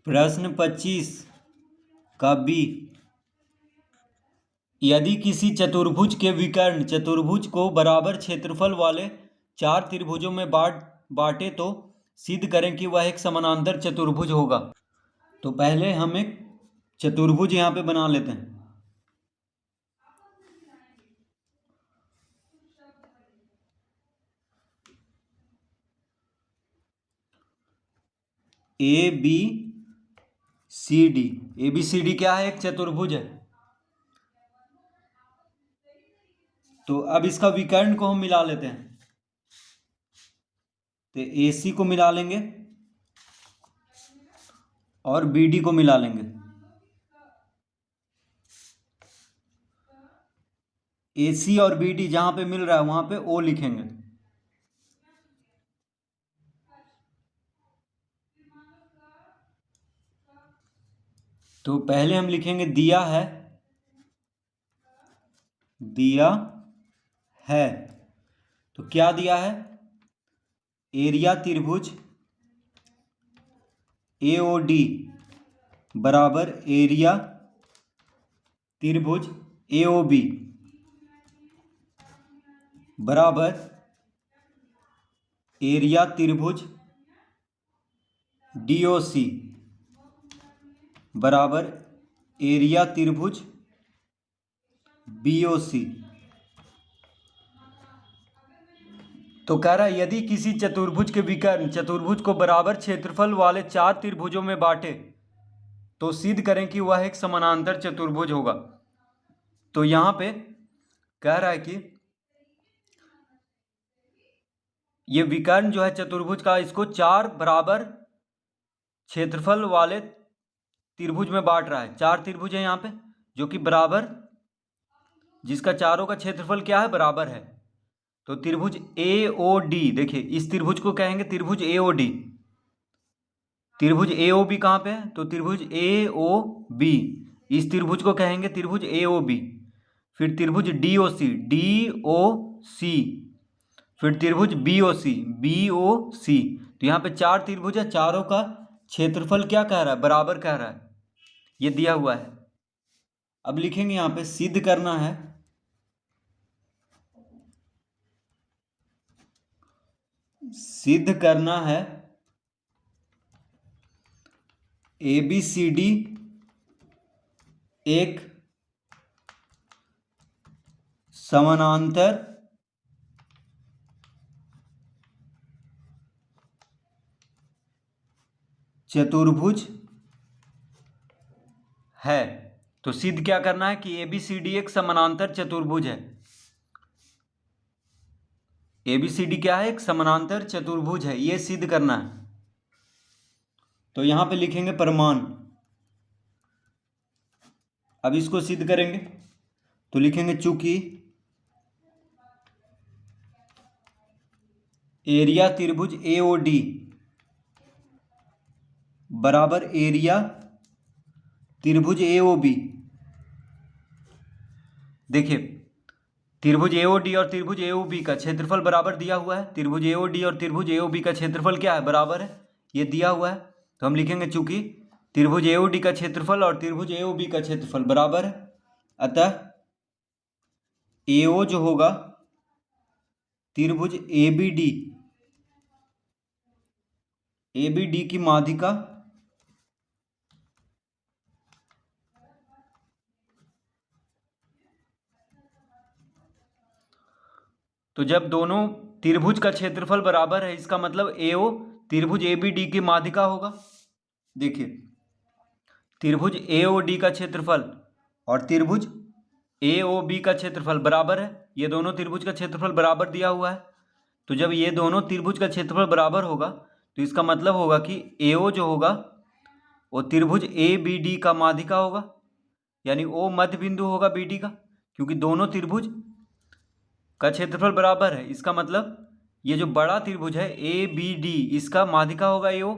प्रश्न 25 का बी। यदि किसी चतुर्भुज के विकर्ण चतुर्भुज को बराबर क्षेत्रफल वाले 4 त्रिभुजों में बांटे तो सिद्ध करें कि वह एक समानांतर चतुर्भुज होगा। तो पहले हम एक चतुर्भुज यहाँ पे बना लेते हैं। ए बी सी डी क्या है? एक चतुर्भुज है। तो अब इसका विकर्ण को हम मिला लेते हैं। तो AC को मिला लेंगे और BD को मिला लेंगे। AC और BD जहां पे मिल रहा है वहां पे O लिखेंगे। तो पहले हम लिखेंगे दिया है। तो क्या दिया है? एरिया त्रिभुज AOD बराबर एरिया त्रिभुज AOB बराबर एरिया त्रिभुज DOC बराबर एरिया त्रिभुज BOC। तो कह रहा है यदि किसी चतुर्भुज के विकर्ण चतुर्भुज को बराबर क्षेत्रफल वाले 4 त्रिभुजों में बांटे तो सिद्ध करें कि वह एक समानांतर चतुर्भुज होगा। तो यहां पे कह रहा है कि ये विकर्ण जो है चतुर्भुज का, इसको 4 बराबर क्षेत्रफल वाले त्रिभुज में बांट रहा है। 4 त्रिभुज है यहाँ पे जो कि बराबर, जिसका चारों का क्षेत्रफल क्या है? बराबर है। तो त्रिभुज AOD, देखिए इस त्रिभुज को कहेंगे त्रिभुज AOD। त्रिभुज AOB कहाँ पे है? तो त्रिभुज AOB। इस त्रिभुज को कहेंगे त्रिभुज AOB। फिर त्रिभुज DOC, फिर त्रिभुज BOC। तो यहाँ पे 4 त्रिभुज है, चारों का क्षेत्रफल क्या कह रहा है? बराबर कह रहा है। ये दिया हुआ है। अब लिखेंगे यहाँ पे सिद्ध करना है ABCD एक समानांतर चतुर्भुज है। तो सिद्ध क्या करना है कि ABCD एक समानांतर चतुर्भुज है। ABCD क्या है? एक समानांतर चतुर्भुज है, ये सिद्ध करना है। तो यहां पे लिखेंगे प्रमाण। अब इसको सिद्ध करेंगे तो लिखेंगे चूंकि एरिया त्रिभुज AOD बराबर एरिया त्रिभुज AOB। देखिए त्रिभुज AOD और त्रिभुज AOB का क्षेत्रफल बराबर दिया हुआ है। त्रिभुज AOD और त्रिभुज AOB का क्षेत्रफल क्या है? बराबर है, ये दिया हुआ है। तो हम लिखेंगे चूंकि त्रिभुज AOD का क्षेत्रफल और त्रिभुज AOB का क्षेत्रफल बराबर है, अतः AO जो होगा त्रिभुज ABD की माध्यिका तो जब दोनों त्रिभुज का क्षेत्रफल बराबर है, इसका मतलब AO त्रिभुज ABD की माध्यिका होगा। देखिए त्रिभुज AOD का क्षेत्रफल और त्रिभुज AOB का क्षेत्रफल बराबर है। ये दोनों त्रिभुज का क्षेत्रफल बराबर दिया हुआ है। तो जब ये दोनों त्रिभुज का क्षेत्रफल बराबर होगा तो इसका मतलब होगा कि AO जो होगा वो त्रिभुज ABD का माध्यिका होगा, यानी O मध्य बिंदु होगा BD का, क्योंकि दोनों त्रिभुज का क्षेत्रफल बराबर है। इसका मतलब ये जो बड़ा त्रिभुज है ABD, इसका माध्यिका होगा AO,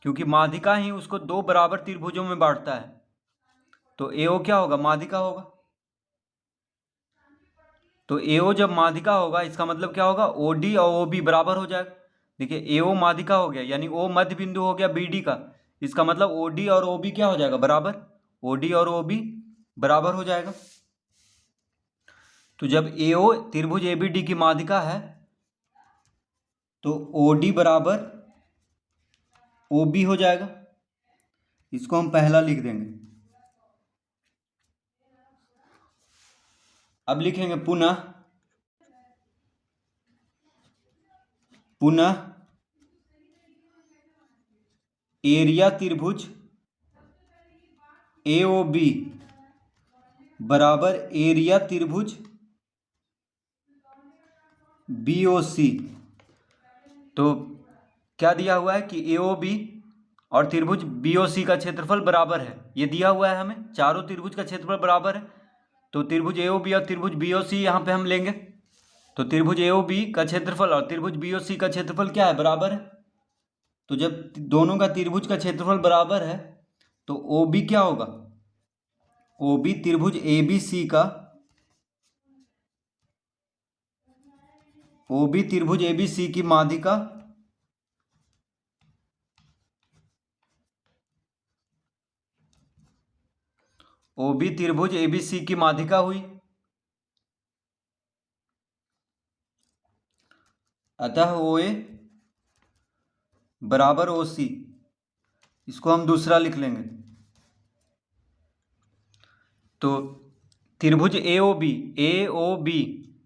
क्योंकि माध्यिका ही उसको 2 बराबर त्रिभुजों में बांटता है। तो AO क्या होगा? माध्यिका होगा। तो AO जब माध्यिका होगा इसका मतलब क्या होगा? OD और OB बराबर हो जाएगा। देखिए AO माध्यिका हो गया, यानी O मध्य बिंदु हो गया BD का, इसका मतलब ओ डी और ओ बी क्या हो जाएगा, बराबर, ओ डी और ओ बी बराबर हो जाएगा। तो जब ए ओ त्रिभुज ए बी डी की माध्यिका है तो ओ डी बराबर ओ बी हो जाएगा। इसको हम पहला लिख देंगे। अब लिखेंगे पुनः एरिया त्रिभुज ए ओ बी बराबर एरिया त्रिभुज बी ओ सी। तो क्या दिया हुआ है कि ए ओ बी और त्रिभुज बी ओ सी का क्षेत्रफल बराबर है, ये दिया हुआ है हमें, चारों त्रिभुज का क्षेत्रफल बराबर है। तो त्रिभुज ए ओ बी और त्रिभुज बी ओ सी यहाँ पे हम लेंगे। तो त्रिभुज ए ओ बी का क्षेत्रफल और त्रिभुज बी ओ सी का क्षेत्रफल क्या है, बराबर है। तो जब दोनों का त्रिभुज का क्षेत्रफल बराबर है तो ओ बी क्या होगा, ओ बी त्रिभुज ए बी सी का, ओ बी त्रिभुज ए बी सी की माध्यिका ओ बी त्रिभुज ए बी सी की माध्यिका हुई। अतः ओ ए बराबर ओ सी, इसको हम दूसरा लिख लेंगे। तो त्रिभुज ए ओ बी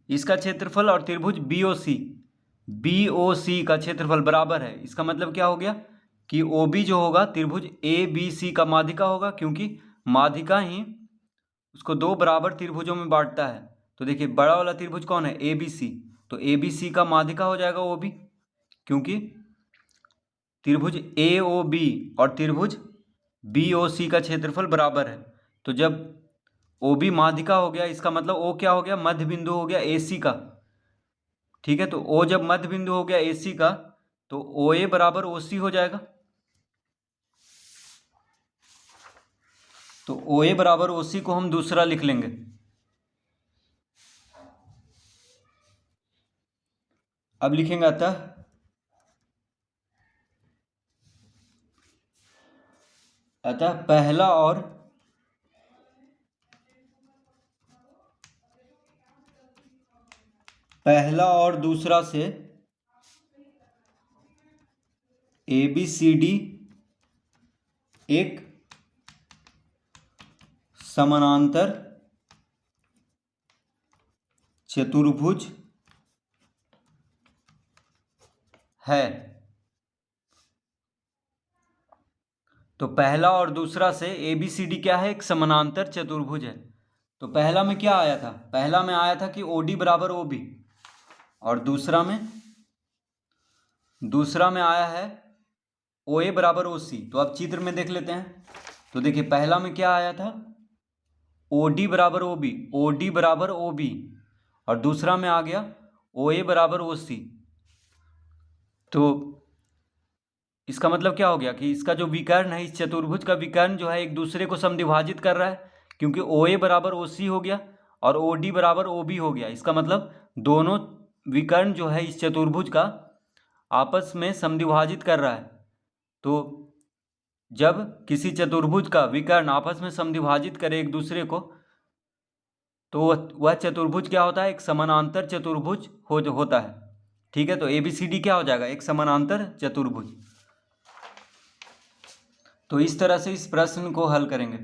इसका क्षेत्रफल और त्रिभुज बी ओ सी का क्षेत्रफल बराबर है। इसका मतलब क्या हो गया कि ओ बी जो होगा त्रिभुज ए बी सी का माध्यिका होगा, क्योंकि माध्यिका ही उसको दो बराबर त्रिभुजों में बांटता है। तो देखिए बड़ा वाला त्रिभुज कौन है, ए बी सी, तो ए बी सी का माध्यिका हो जाएगा ओ बी, क्योंकि त्रिभुज ए ओ बी और त्रिभुज बी ओ सी का क्षेत्रफल बराबर है। तो जब ओ बी माध्यिका हो गया, इसका मतलब ओ क्या हो गया, मध्य बिंदु हो गया ए सी का। ठीक है, तो ओ जब मध्य बिंदु हो गया ए सी का तो ओ ए बराबर ओ सी हो जाएगा। तो ओ ए बराबर ओ सी को हम दूसरा लिख लेंगे। अब लिखेंगे अतः पहला और दूसरा से ए बी सी डी एक समानांतर चतुर्भुज है। तो पहला और दूसरा से ए बी सी डी क्या है, एक समानांतर चतुर्भुज है। तो पहला में क्या आया था, पहला में आया था कि ओ डी बराबर ओ बी, और दूसरा में आया है ओ ए बराबर ओ सी। तो अब चित्र में देख लेते हैं। तो देखिए पहला में क्या आया था, ओ डी बराबर ओ बी, ओ डी बराबर ओ बी, और दूसरा में आ गया ओ ए बराबर ओ सी। तो इसका मतलब क्या हो गया कि इसका जो विकर्ण है, इस चतुर्भुज का विकर्ण जो है एक दूसरे को समद्विभाजित कर रहा है, क्योंकि ओ ए बराबर ओ सी हो गया और ओ डी बराबर ओ बी हो गया। इसका मतलब दोनों विकर्ण जो है इस चतुर्भुज का आपस में समद्विभाजित कर रहा है। तो जब किसी चतुर्भुज का विकर्ण आपस में समद्विभाजित करे एक दूसरे को, तो वह चतुर्भुज क्या होता है, एक समानांतर चतुर्भुज होता है। ठीक है, तो ए बी सी डी क्या हो जाएगा, एक समानांतर चतुर्भुज। तो इस तरह से इस प्रश्न को हल करेंगे।